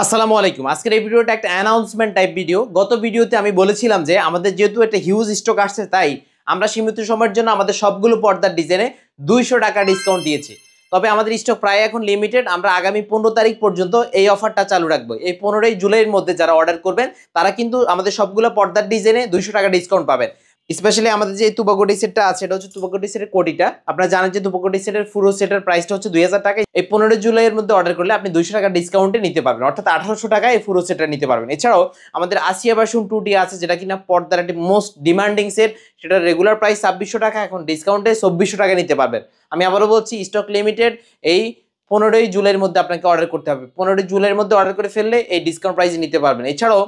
আসসালামু আলাইকুম। আজকের এই ভিডিওটা একটা অ্যানাউন্সমেন্ট টাইপ ভিডিও। গত ভিডিওতে আমি বলেছিলাম যে আমাদের যেহেতু একটা হিউজ স্টক আসছে, তাই আমরা সীমিত সময়ের জন্য আমাদের সবগুলো পর্দার ডিজাইনে 200 টাকা ডিসকাউন্ট দিয়েছি। তবে আমাদের স্টক প্রায় এখন লিমিটেড। আমরা আগামী 15 তারিখ পর্যন্ত এই অফারটা চালু রাখবো। এই 15ই জুলাইয়ের মধ্যে যারা অর্ডার করবেন তারা কিন্তু আমাদের সবগুলো পর্দার ডিজাইনে 200 টাকা ডিসকাউন্ট পাবেন। স্পেশালি আমাদের যে তুবাকোটি সেটটা আছে, এটা হচ্ছে তুবাকোটি সেটের কোটিটা। আপনারা জানেন যে তুবাকোটি সেটের পুরো সেটের প্রাইসটা হচ্ছে 2000 টাকা। এই 15 জুলাইয়ের মধ্যে অর্ডার করলে আপনি 200 টাকা ডিসকাউন্টে নিতে পারবেন, অর্থাৎ 1800 টাকায় এই পুরো সেটটা নিতে পারবেন। এছাড়াও আমাদের আসিয়া ভার্সন 2টি আছে, যেটা কিনা পর্দার একটি মোস্ট ডিমান্ডিং সেট। সেটা রেগুলার প্রাইস 2600 টাকা, এখন ডিসকাউন্টে 2400 টাকা নিতে পারবেন। আমি আবারও বলছি, স্টক লিমিটেড। এই 15 জুলাইয়ের মধ্যে আপনাকে অর্ডার করতে হবে। 15 জুলাইয়ের মধ্যে অর্ডার করে ফেললে এই ডিসকাউন্ট প্রাইসে নিতে পারবেন। এছাড়াও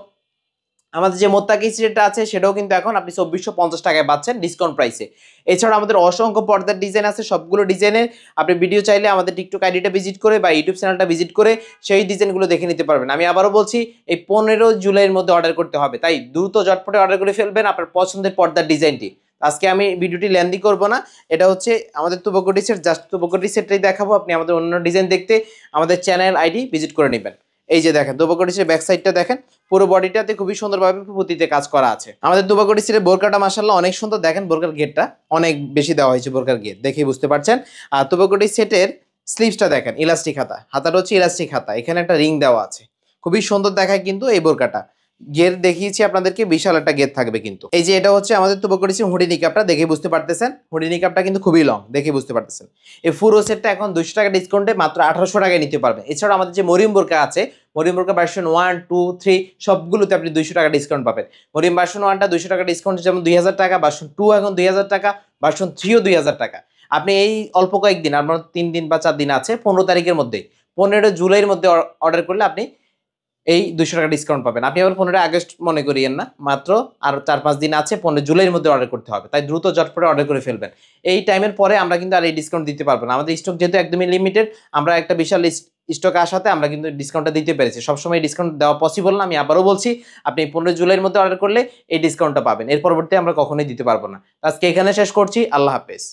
আমাদের যে মোত্তাকি সেটটা আছে, সেটাও কিন্তু এখন আপনি 2450 টাকায় পাচ্ছেন ডিসকাউন্ট প্রাইসে। এছাড়াও আমাদের অসংখ্য পর্দার ডিজাইন আছে। সবগুলো ডিজাইনের আপনি ভিডিও চাইলে আমাদের টিকটক আইডিটা ভিজিট করে বা ইউটিউব চ্যানেলটা ভিজিট করে সেই ডিজাইনগুলো দেখে নিতে পারবেন। আমি আবারও বলছি, এই 15 জুলাইয়ের মধ্যে অর্ডার করতে হবে, তাই দ্রুত ঝটপটে অর্ডার করে ফেলবেন আপনার পছন্দের পর্দার ডিজাইনটি। আজকে আমি ভিডিওটি লেন্দি করব না। এটা হচ্ছে আমাদের তুবাকোটি সেট, জাস্ট তুবাকোটি সেটটাই দেখাবো। আপনি আমাদের অন্য ডিজাইন দেখতে আমাদের চ্যানেল আইডি ভিজিট করে নেবেন। এই যে দেখেন, তুবাকোটি সেটের ব্যাক সাইডটা দেখেন, পুরো বডিটাতে খুবই সুন্দরভাবে পুঁতিতে কাজ করা আছে। আমাদের তুবাকোটি সেটের বোরকাটা মাশাআল্লাহ অনেক সুন্দর। দেখেন বোরকার গেটটা অনেক বেশি দেওয়া হয়েছে, বোরকার গেট দেখেই বুঝতে পারছেন। আর তুবাকোটি সেটের স্লিভসটা দেখেন, ইলাস্টিক হাতা, হাতাটা হচ্ছে ইলাস্টিক হাতা, এখানে একটা রিং দেওয়া আছে। খুবই সুন্দর দেখায় কিন্তু এই বোরকাটা। গের দেখিয়েছি আপনাদেরকে, বিশাল একটা গের থাকবে কিন্তু। এই যে এটা হচ্ছে আমাদের তুবাকোটি সেট হুডি নিকাপটা, দেখে বুঝতে পারতেছেন। হুডি নিকাপটা কিন্তু খুবই লং, দেখে বুঝতে পারতেছেন। এই পুরো সেটটা এখন 200 টাকা ডিসকাউন্টে মাত্র 1800 টাকায় নিতে পারবেন। এছাড়াও আমাদের যে মরিয়ম বোরকা আছে, মরিয়ম বোরকা ভার্সন 1, 2, 3 সবগুলোতে আপনি 200 টাকা ডিসকাউন্ট পাবেন। মরিয়ম ভার্সন 1টা 200 টাকা ডিসকাউন্ট, যেমন 2000 টাকা, ভার্সন 2 এখন 2000 টাকা, ভার্সন 3ও 2000 টাকা। আপনি এই অল্প কয়েকদিন, আপনার 3 দিন বা 4 দিন আছে, 15 তারিখের মধ্যে, 15 জুলাইয়ের মধ্যে অর্ডার করলে আপনি এই 200 টাকা ডিসকাউন্ট পাবেন। আপনি আবার 15 আগস্ট মনে করিয়েন না, মাত্র আর 4-5 দিন আছে, 15 জুলাইয়ের মধ্যে অর্ডার করতে হবে। তাই দ্রুত ঝটপটে অর্ডার করে ফেলবেন। এই টাইমের পরে আমরা কিন্তু আর এই ডিসকাউন্ট দিতে পারবো না। আমাদের স্টক যেহেতু একদমই লিমিটেড, আমরা একটা বিশাল স্টক আসাতে আমরা কিন্তু ডিসকাউন্টটা দিতে পেরেছি। সবসময় ডিসকাউন্ট দেওয়া পসিবল না। আমি আবারও বলছি, আপনি 15 জুলাইয়ের মধ্যে অর্ডার করলে এই ডিসকাউন্টটা পাবেন। এর পরবর্তী আমরা কখনোই দিতে পারবো না। আজকে এখানে শেষ করছি। আল্লাহ হাফেজ।